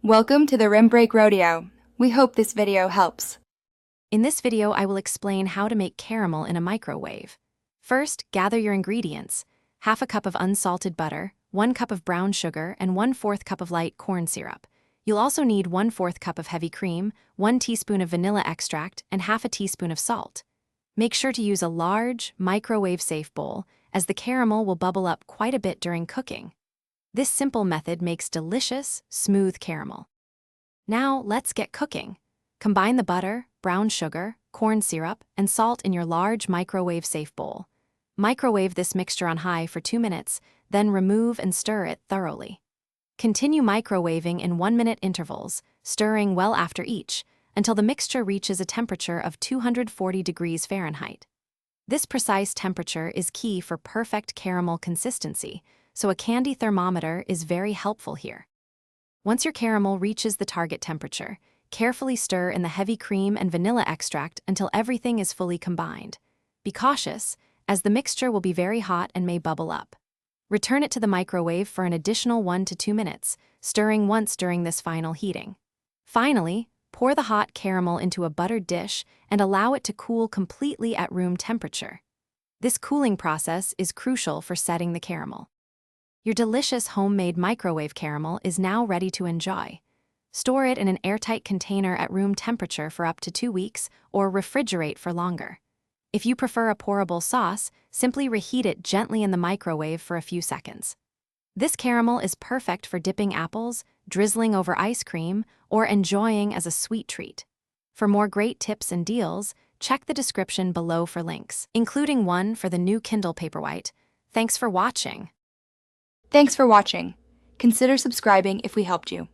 Welcome to the Rim Break Rodeo. We hope this video helps. In this video, I will explain how to make caramel in a microwave. First, gather your ingredients: half a cup of unsalted butter, 1 cup of brown sugar, and 1/4 cup of light corn syrup. You'll also need 1/4 cup of heavy cream, 1 teaspoon of vanilla extract, and half a teaspoon of salt. Make sure to use a large, microwave-safe bowl, as the caramel will bubble up quite a bit during cooking. This simple method makes delicious, smooth caramel. Now, let's get cooking. Combine the butter, brown sugar, corn syrup, and salt in your large microwave-safe bowl. Microwave this mixture on high for 2 minutes, then remove and stir it thoroughly. Continue microwaving in 1-minute intervals, stirring well after each, until the mixture reaches a temperature of 240 degrees Fahrenheit. This precise temperature is key for perfect caramel consistency, so a candy thermometer is very helpful here. Once your caramel reaches the target temperature, carefully stir in the heavy cream and vanilla extract until everything is fully combined. Be cautious, as the mixture will be very hot and may bubble up. Return it to the microwave for an additional 1 to 2 minutes, stirring once during this final heating. Finally, pour the hot caramel into a buttered dish and allow it to cool completely at room temperature. This cooling process is crucial for setting the caramel. Your delicious homemade microwave caramel is now ready to enjoy. Store it in an airtight container at room temperature for up to 2 weeks or refrigerate for longer. If you prefer a pourable sauce, simply reheat it gently in the microwave for a few seconds. This caramel is perfect for dipping apples, drizzling over ice cream, or enjoying as a sweet treat. For more great tips and deals, check the description below for links, including one for the new Kindle Paperwhite. Thanks for watching. Thanks for watching. Consider subscribing if we helped you.